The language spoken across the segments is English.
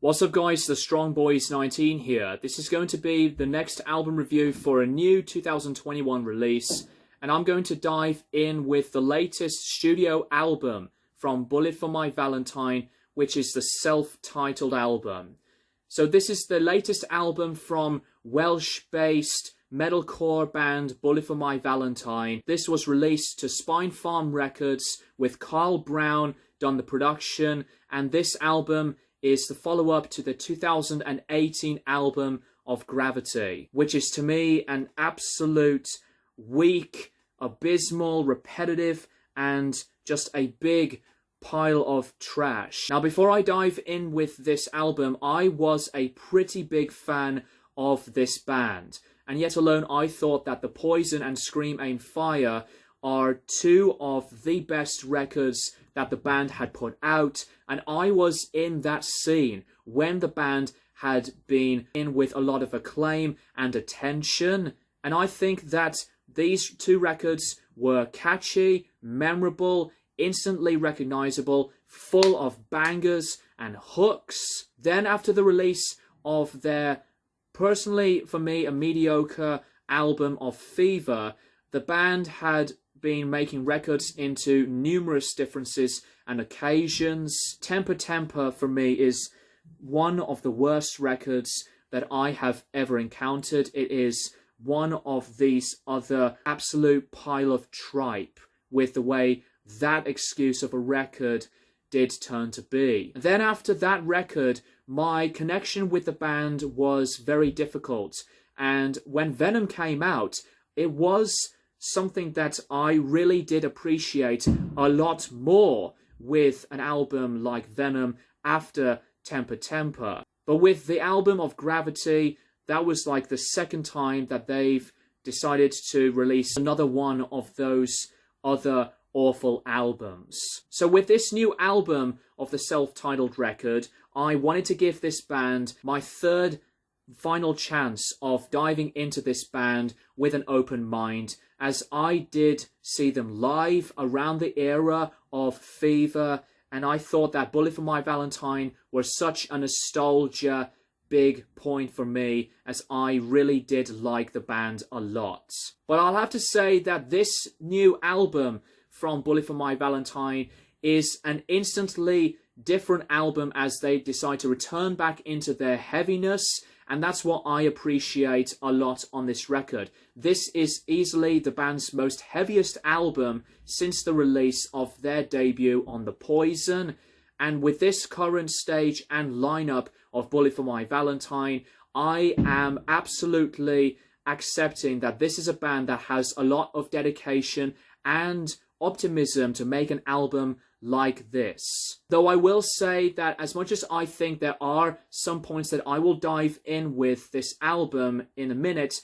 What's up guys, the Strong Boys 19 here. This is going to be the next album review for a new 2021 release, and I'm going to dive in with the latest studio album from Bullet For My Valentine, which is the self-titled album. So this is the latest album from Welsh-based metalcore band Bullet For My Valentine. This was released to Spine Farm Records with Carl Brown done the production, and this album is the follow-up to the 2018 album of Gravity, which is to me an absolute weak, abysmal, repetitive, and just a big pile of trash. Now, before I dive in with this album, I was a pretty big fan of this band, and yet alone I thought that The Poison and Scream Aim Fire are two of the best records that the band had put out, and I was in that scene when the band had been in with a lot of acclaim and attention, and I think that these two records were catchy, memorable, instantly recognizable, full of bangers and hooks. Then after the release of their, personally for me, a mediocre album of Fever, the band had been making records into numerous differences and occasions. Temper Temper for me is one of the worst records that I have ever encountered. It is one of these other absolute pile of tripe with the way that excuse of a record did turn to be. Then after that record, my connection with the band was very difficult, and when Venom came out, it was something that I really did appreciate a lot more with an album like Venom after Temper Temper. But with the album of Gravity, that was like the second time that they've decided to release another one of those other awful albums. So with this new album of the self-titled record, I wanted to give this band my third final chance of diving into this band with an open mind, as I did see them live around the era of Fever, and I thought that Bullet For My Valentine was such a nostalgia big point for me, as I really did like the band a lot. But I'll have to say that this new album from Bullet For My Valentine is an instantly different album, as they decide to return back into their heaviness, and that's what I appreciate a lot on this record. This is easily the band's most heaviest album since the release of their debut on The Poison, and with this current stage and lineup of Bullet For My Valentine, I am absolutely accepting that this is a band that has a lot of dedication and optimism to make an album like this. Though I will say that as much as I think there are some points that I will dive in with this album in a minute,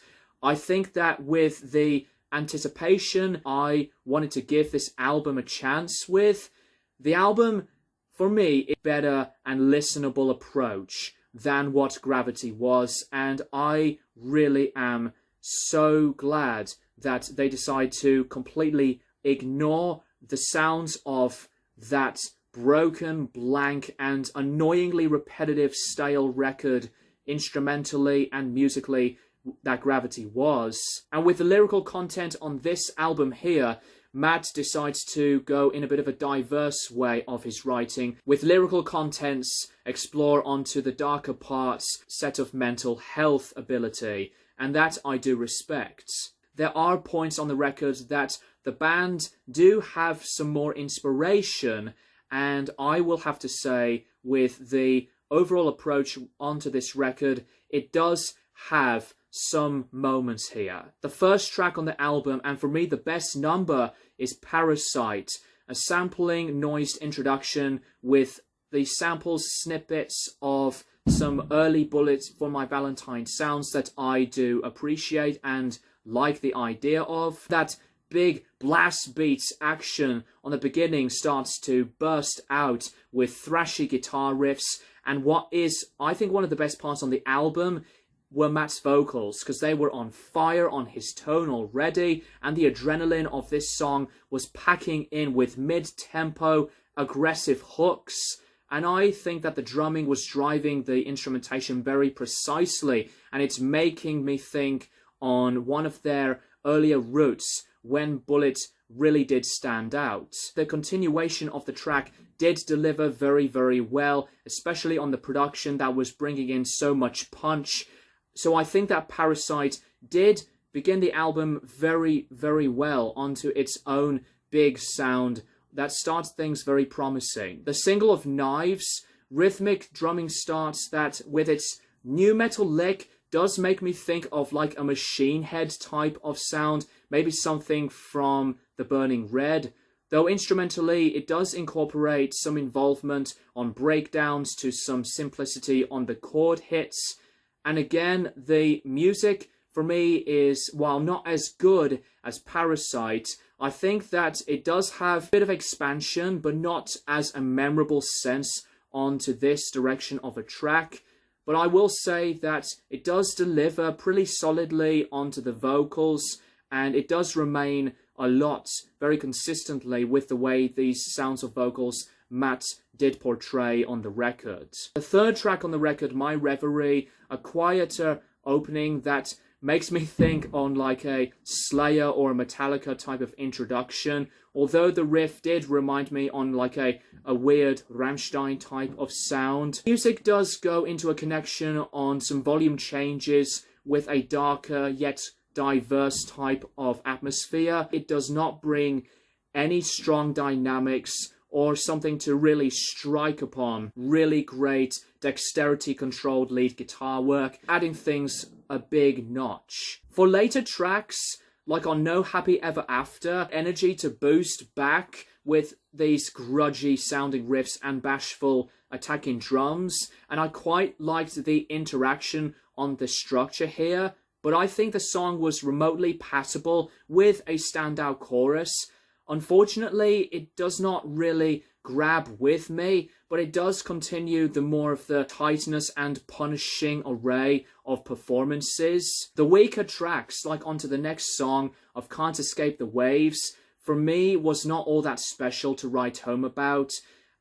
I think that with the anticipation I wanted to give this album a chance with, the album, for me, is a better and listenable approach than what Gravity was, and I really am so glad that they decide to completely ignore the sounds of that broken, blank, and annoyingly repetitive stale record, instrumentally and musically, that Gravity was. And with the lyrical content on this album here, Matt decides to go in a bit of a diverse way of his writing, with lyrical contents explore onto the darker parts set of mental health ability, and that I do respect. There are points on the record that the band do have some more inspiration, and I will have to say, with the overall approach onto this record, it does have some moments here. The first track on the album, and for me the best number, is Parasite, a sampling noised introduction with the samples snippets of some early Bullet For My Valentine sounds that I do appreciate and like the idea of. That big blast beats action on the beginning starts to burst out with thrashy guitar riffs, and what is, I think, one of the best parts on the album were Matt's vocals, because they were on fire on his tone already, and the adrenaline of this song was packing in with mid-tempo, aggressive hooks, And I think that the drumming was driving the instrumentation very precisely, and it's making me think on one of their earlier roots when Bullet really did stand out. The continuation of the track did deliver very, very well, especially on the production that was bringing in so much punch. So I think that Parasite did begin the album very, very well onto its own big sound that starts things very promising. The single of Knives, rhythmic drumming starts that with its nu metal lick does make me think of like a Machine Head type of sound, maybe something from The Burning Red. Though instrumentally, it does incorporate some involvement on breakdowns to some simplicity on the chord hits. And again, the music for me is, while not as good as Parasite, I think that it does have a bit of expansion, but not as a memorable sense onto this direction of a track. But I will say that it does deliver pretty solidly onto the vocals, and it does remain a lot very consistently with the way these sounds of vocals Matt did portray on the record. The third track on the record, My Reverie, a quieter opening that makes me think on like a Slayer or a Metallica type of introduction, although the riff did remind me on like a weird Rammstein type of sound. Music does go into a connection on some volume changes with a darker yet diverse type of atmosphere. It does not bring any strong dynamics or something to really strike upon. Really great dexterity controlled lead guitar work, adding things a big notch. For later tracks, like on No Happy Ever After, energy to boost back with these grudgy sounding riffs and bashful attacking drums, and I quite liked the interaction on the structure here, but I think the song was remotely passable with a standout chorus. Unfortunately, it does not really grab with me, but it does continue the more of the tightness and punishing array of performances. The weaker tracks, like onto the next song of Can't Escape the Waves, for me was not all that special to write home about.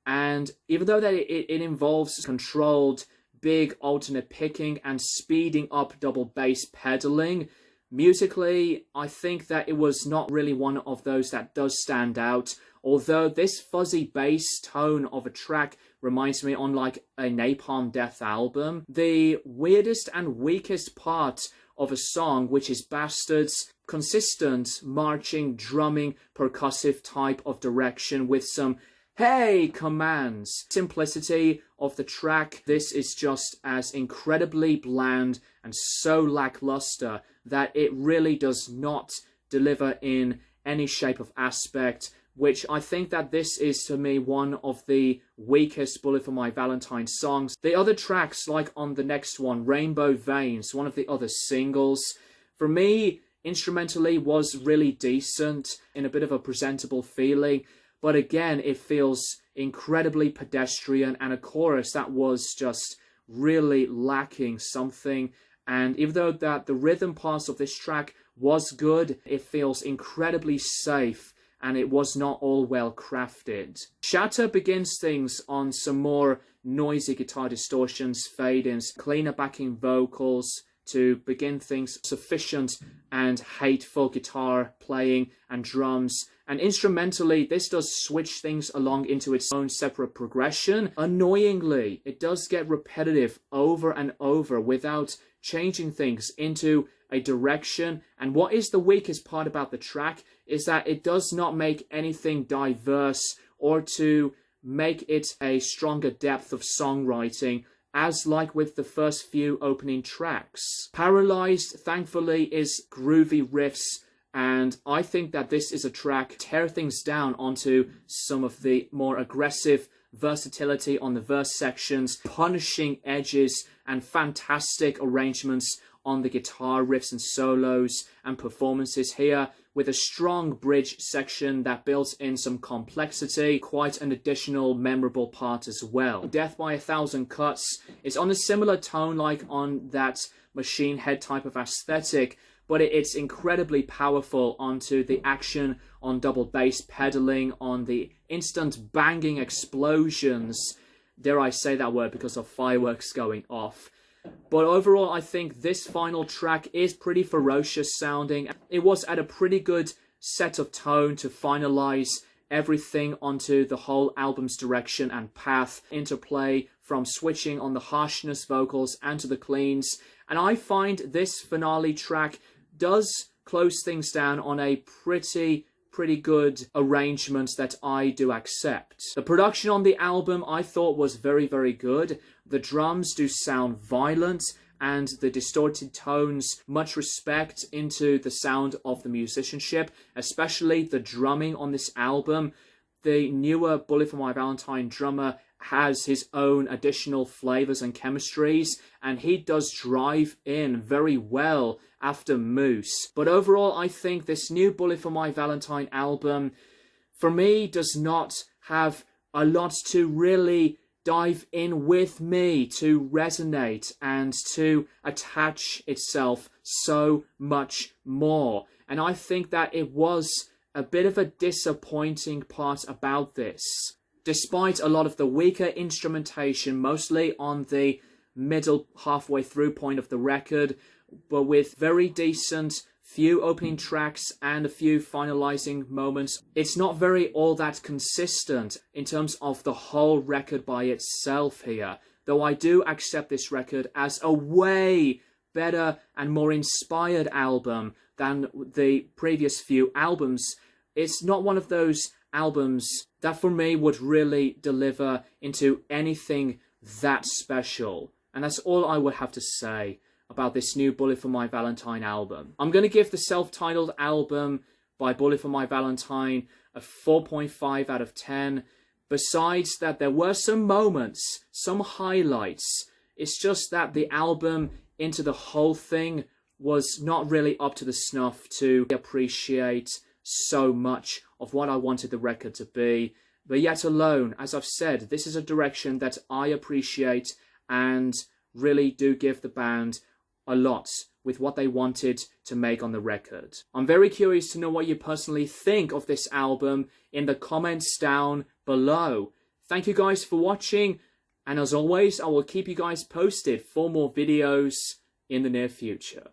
And even though that it involves controlled big alternate picking and speeding up double bass pedaling, musically, I think that it was not really one of those that does stand out, although this fuzzy bass tone of a track reminds me on like a Napalm Death album. The weirdest and weakest part of a song, which is Bastards, consistent marching, drumming, percussive type of direction with some hey commands. Simplicity of the track, this is just as incredibly bland and so lackluster that it really does not deliver in any shape of aspect, which I think that this is to me one of the weakest Bullet For My Valentine songs. The other tracks, like on the next one, Rainbow Veins, one of the other singles, for me instrumentally was really decent, in a bit of a presentable feeling, but again it feels incredibly pedestrian, and a chorus that was just really lacking something. And even though that the rhythm parts of this track was good, it feels incredibly safe and it was not all well crafted. Shatter begins things on some more noisy guitar distortions, fade-ins, cleaner backing vocals to begin things, sufficient and hateful guitar playing and drums. And instrumentally, this does switch things along into its own separate progression. Annoyingly, it does get repetitive over and over without changing things into a direction. And what is the weakest part about the track is that it does not make anything diverse or to make it a stronger depth of songwriting, as like with the first few opening tracks. Paralyzed, thankfully, is groovy riffs, and I think that this is a track to tear things down onto some of the more aggressive versatility on the verse sections, punishing edges, and fantastic arrangements on the guitar riffs and solos and performances here, with a strong bridge section that builds in some complexity, quite an additional memorable part as well. Death by a Thousand Cuts is on a similar tone like on that Machine Head type of aesthetic, but it's incredibly powerful onto the action on double bass pedaling, on the instant banging explosions. dare I say that word, because of fireworks going off. But overall, I think this final track is pretty ferocious sounding. It was at a pretty good set of tone to finalize everything onto the whole album's direction and path, interplay from switching on the harshness vocals and to the cleans. And I find this finale track does close things down on a pretty good arrangement that I do accept. The production on the album I thought was very good. The drums do sound violent, and the distorted tones much respect into the sound of the musicianship, especially the drumming on this album. The newer Bullet For My Valentine drummer has his own additional flavors and chemistries, and he does drive in very well after Moose. But overall, I think this new Bullet For My Valentine album, for me, does not have a lot to really dive in with me, to resonate and to attach itself so much more. And I think that it was a bit of a disappointing part about this. Despite a lot of the weaker instrumentation, mostly on the middle halfway through point of the record, but with very decent few opening tracks and a few finalizing moments, it's not very all that consistent in terms of the whole record by itself here. Though I do accept this record as a way better and more inspired album than the previous few albums, it's not one of those albums that for me would really deliver into anything that special. And that's all I would have to say about this new Bullet For My Valentine album. I'm going to give the self-titled album by Bullet For My Valentine a 4.5 out of 10. Besides that, there were some moments, some highlights. It's just that the album into the whole thing was not really up to the snuff to appreciate so much of what I wanted the record to be. But yet alone, as I've said, this is a direction that I appreciate and really do give the band a lot with what they wanted to make on the record. I'm very curious to know what you personally think of this album in the comments down below. Thank you guys for watching, and as always, I will keep you guys posted for more videos in the near future.